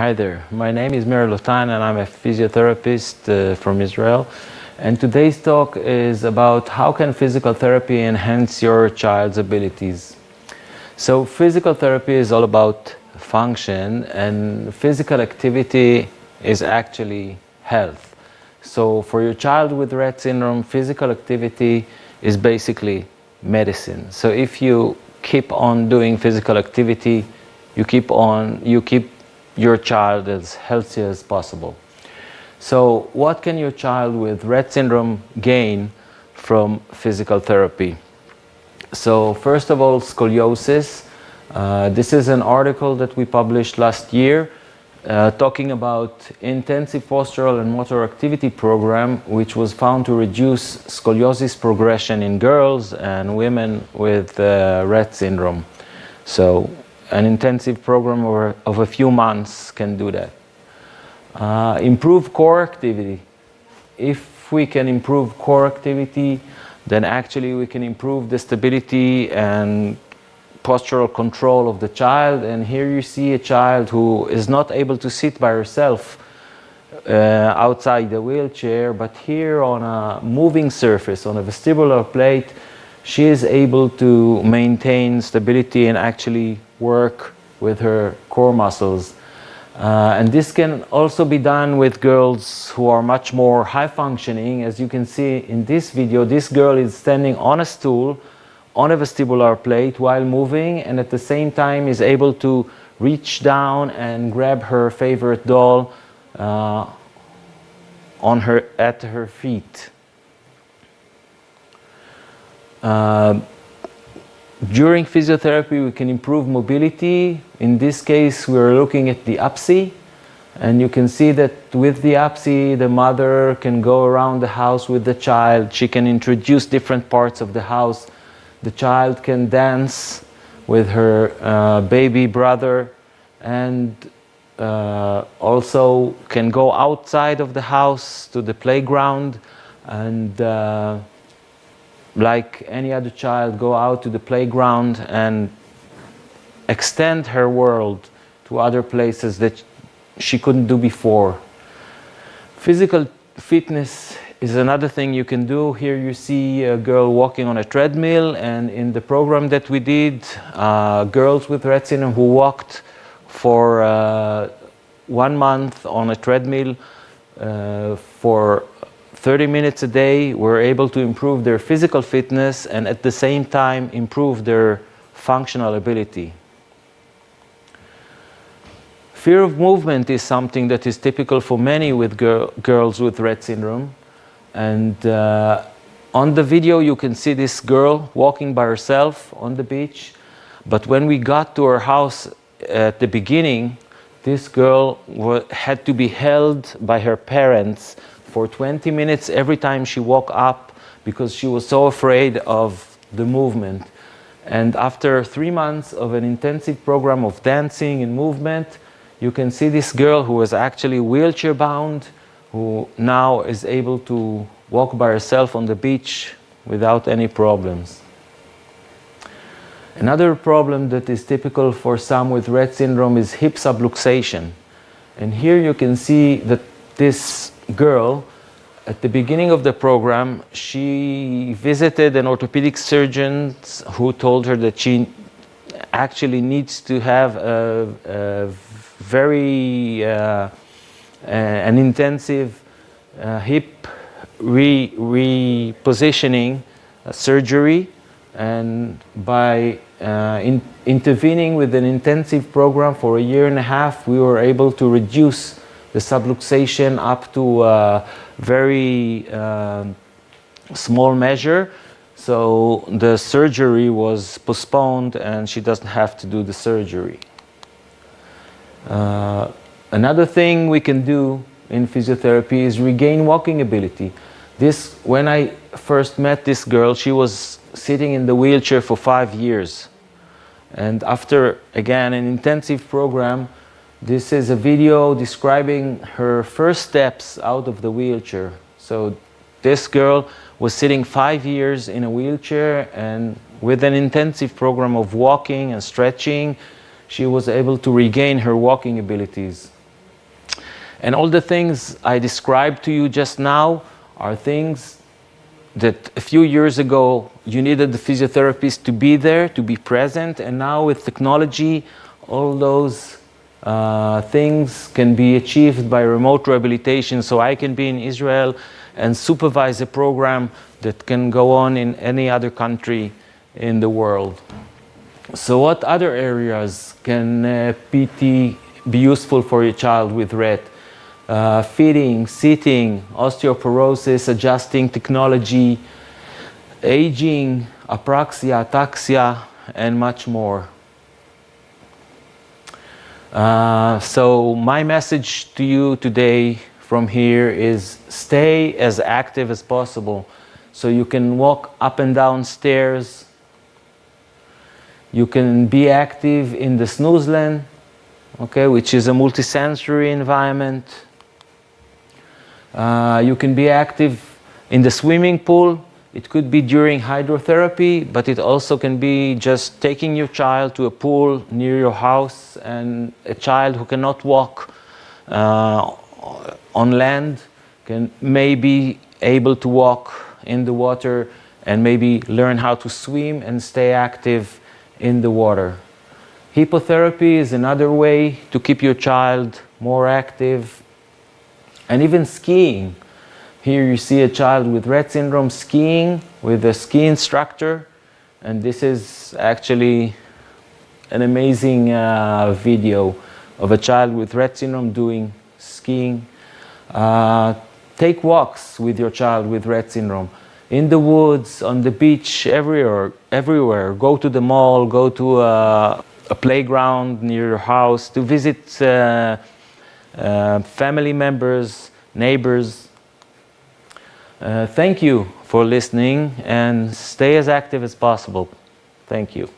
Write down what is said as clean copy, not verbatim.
Hi there, my name is Meir Lotan and I'm a physiotherapist from Israel. And today's talk is about how can physical therapy enhance your child's abilities. So physical therapy is all about function, and physical activity is actually health. So for your child with Rett syndrome, physical activity is basically medicine. So if you keep on doing physical activity, you keep your child as healthy as possible. So what can your child with Rett syndrome gain from physical therapy? So first of all, scoliosis. This is an article that we published last year talking about intensive postural and motor activity program, which was found to reduce scoliosis progression in girls and women with Rett syndrome. So an intensive program of a few months can do that. Improve core activity. If we can improve core activity, then actually we can improve the stability and postural control of the child. And here you see a child who is not able to sit by herself outside the wheelchair, but here on a moving surface, on a vestibular plate, she is able to maintain stability and actually work with her core muscles. And this can also be done with girls who are much more high functioning. As you can see in this video, this girl is standing on a stool on a vestibular plate while moving, and at the same time is able to reach down and grab her favorite doll at her feet. During physiotherapy, we can improve mobility. In this case, we're looking at the UPSI, and you can see that with the UPSI, the mother can go around the house with the child. She can introduce different parts of the house. The child can dance with her baby brother, and also can go outside of the house to the playground, and like any other child, go out to the playground and extend her world to other places that she couldn't do before. Physical fitness is another thing you can do. Here you see a girl walking on a treadmill, and in the program that we did, girls with Rett syndrome who walked for 1 month on a treadmill for 30 minutes a day were able to improve their physical fitness and at the same time improve their functional ability. Fear of movement is something that is typical for many with girls with Rett syndrome. And on the video you can see this girl walking by herself on the beach. But when we got to her house at the beginning, this girl had to be held by her parents for 20 minutes every time she woke up because she was so afraid of the movement. And after 3 months of an intensive program of dancing and movement, you can see this girl who was actually wheelchair bound, who now is able to walk by herself on the beach without any problems. Another problem that is typical for some with Rett syndrome is hip subluxation. And here you can see that this girl, at the beginning of the program, she visited an orthopedic surgeon who told her that she actually needs to have an intensive hip repositioning surgery, and by intervening with an intensive program for 1.5 years, we were able to reduce the subluxation up to a very small measure. So the surgery was postponed and she doesn't have to do the surgery. Another thing we can do in physiotherapy is regain walking ability. When I first met this girl, she was sitting in the wheelchair for 5 years. And after, again, an intensive program, this is a video describing her first steps out of the wheelchair. So this girl was sitting 5 years in a wheelchair, and with an intensive program of walking and stretching, she was able to regain her walking abilities. And all the things I described to you just now are things that a few years ago you needed the physiotherapist to be there, to be present, and now with technology, all those things can be achieved by remote rehabilitation. So I can be in Israel and supervise a program that can go on in any other country in the world. So what other areas can PT be useful for your child with Rett? Feeding, sitting, osteoporosis, adjusting technology, aging, apraxia, ataxia, and much more. So my message to you today from here is stay as active as possible. So you can walk up and down stairs. You can be active in the snoozelen, okay, which is a multisensory environment. You can be active in the swimming pool. It could be during hydrotherapy, but it also can be just taking your child to a pool near your house, and a child who cannot walk on land may be able to walk in the water and maybe learn how to swim and stay active in the water. Hippotherapy is another way to keep your child more active. And even skiing. Here you see a child with Rett syndrome skiing with a ski instructor. And this is actually an amazing video of a child with Rett syndrome doing skiing. Take walks with your child with Rett syndrome. In the woods, on the beach, everywhere. Go to the mall, go to a playground near your house, to visit family members, neighbors. Thank you for listening, and stay as active as possible. Thank you.